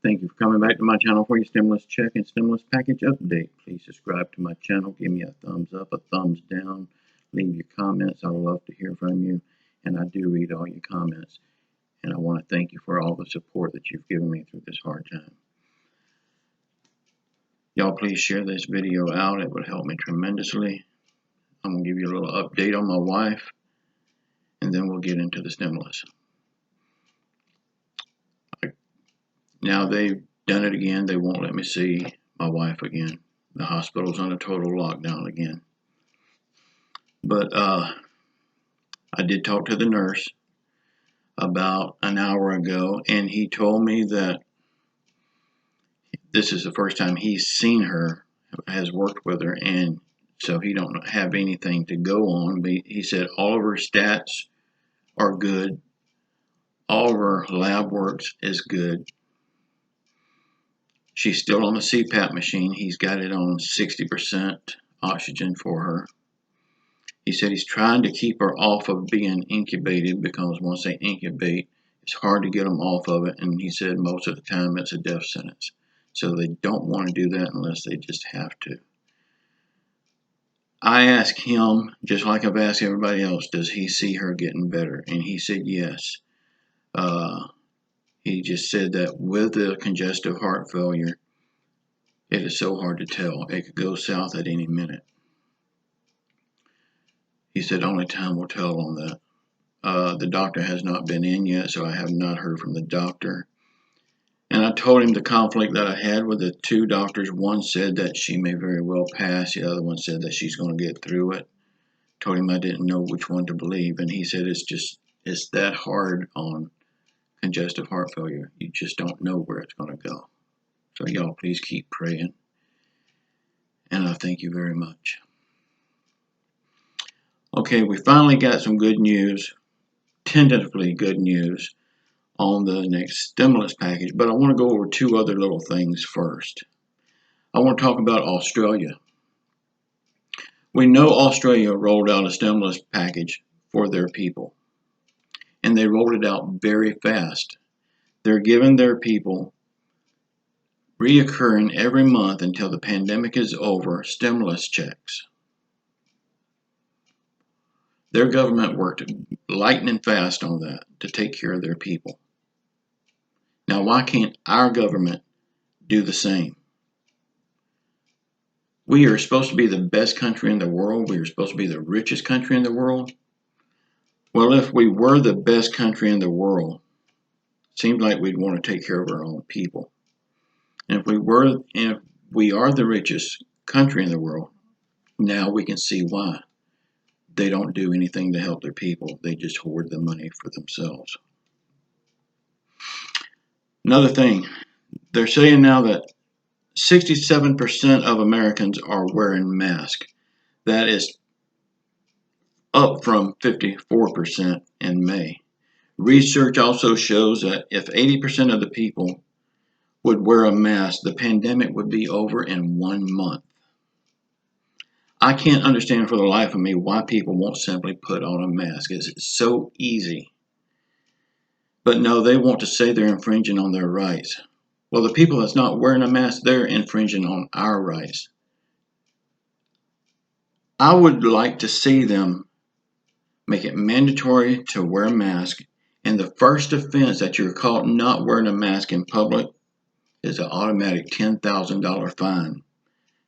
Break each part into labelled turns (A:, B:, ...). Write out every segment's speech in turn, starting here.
A: Thank you for coming back to my channel for your stimulus check and stimulus package update. Please subscribe to my channel. Give me a thumbs up, a thumbs down. Leave your comments. I would love to hear from you. And I do read all your comments. And I want to thank you for all the support that you've given me through this hard time. Y'all please share this video out. It would help me tremendously. I'm going to give you a little update on my wife. And then we'll get into the stimulus. Now they've done it again. They won't let me see my wife again. The hospital's on a total lockdown again. But I did talk to the nurse about an hour ago, and he told me that this is the first time he's seen her, has worked with her, and so he don't have anything to go on. But he said all of her stats are good. All of her lab works is good. She's still on the CPAP machine. He's got it on 60% oxygen for her. He said he's trying to keep her off of being incubated because once they incubate, it's hard to get them off of it. And he said most of the time it's a death sentence. So they don't want to do that unless they just have to. I asked him, just like I've asked everybody else, does he see her getting better? And he said yes. He just said that with the congestive heart failure, it is so hard to tell. It could go south at any minute. He said only time will tell on that. The doctor has not been in yet, so I have not heard from the doctor. And I told him the conflict that I had with the two doctors. One said that she may very well pass. The other one said that she's going to get through it. Told him I didn't know which one to believe. And he said it's that hard on congestive heart failure. You just don't know where it's going to go. So y'all please keep praying. And I thank you very much. Okay, we finally got some good news, tentatively good news, on the next stimulus package. But I want to go over two other little things first. I want to talk about Australia. We know Australia rolled out a stimulus package for their people. And they rolled it out very fast. They're giving their people, reoccurring every month until the pandemic is over, stimulus checks. Their government worked lightning fast on that to take care of their people. Now, why can't our government do the same? We are supposed to be the best country in the world. We are supposed to be the richest country in the world. Well, if we were the best country in the world, it seems like we'd want to take care of our own people. And if we are the richest country in the world, now we can see why. They don't do anything to help their people. They just hoard the money for themselves. Another thing, they're saying now that 67% of Americans are wearing masks. That is up from 54% in May. Research also shows that if 80% of the people would wear a mask, the pandemic would be over in 1 month. I can't understand for the life of me why people won't simply put on a mask. It's so easy. But no, they want to say they're infringing on their rights. Well, the people that's not wearing a mask, they're infringing on our rights. I would like to see them make it mandatory to wear a mask, and the first offense that you're caught not wearing a mask in public is an automatic $10,000 fine.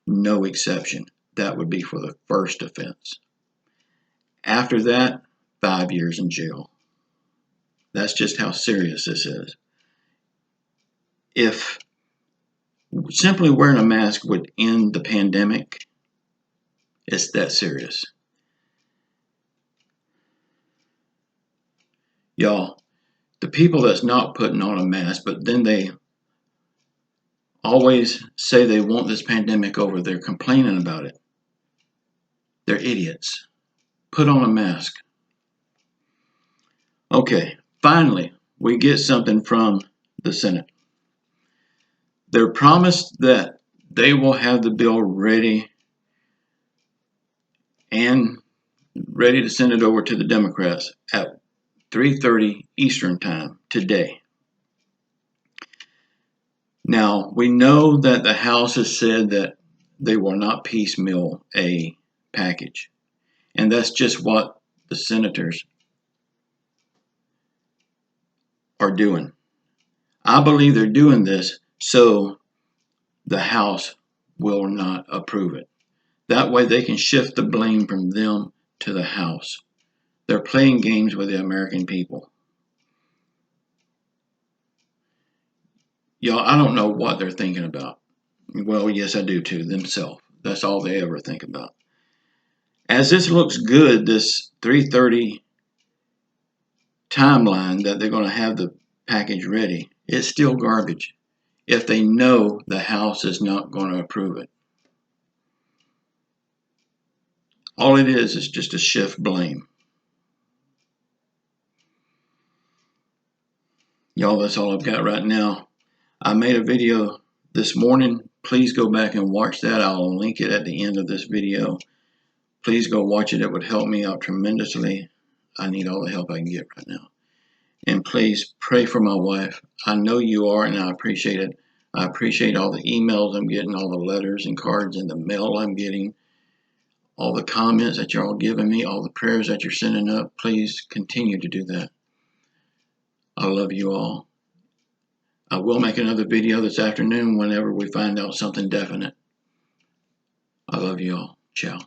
A: No exception. That would be for the first offense. After that, 5 years in jail. That's just how serious this is. If simply wearing a mask would end the pandemic, it's that serious. Y'all, the people that's not putting on a mask, but then they always say they want this pandemic over, they're complaining about it. They're idiots. Put on a mask. Okay, finally, we get something from the Senate. They're promised that they will have the bill ready to send it over to the Democrats at 3:30 Eastern Time today. Now, we know that the House has said that they will not piecemeal a package. And that's just what the senators are doing. I believe they're doing this so the House will not approve it. That way they can shift the blame from them to the House. They're playing games with the American people. Y'all, I don't know what they're thinking about. Well, yes, I do too, themselves. That's all they ever think about. As this looks good, this 3:30 timeline that they're going to have the package ready, it's still garbage if they know the House is not going to approve it. All it is just to shift blame. Y'all, that's all I've got right now. I made a video this morning. Please go back and watch that. I'll link it at the end of this video. Please go watch it. It would help me out tremendously. I need all the help I can get right now. And please pray for my wife. I know you are, and I appreciate it. I appreciate all the emails I'm getting, all the letters and cards and the mail I'm getting, all the comments that you're all giving me, all the prayers that you're sending up. Please continue to do that. I love you all. I will make another video this afternoon whenever we find out something definite. I love you all. Ciao.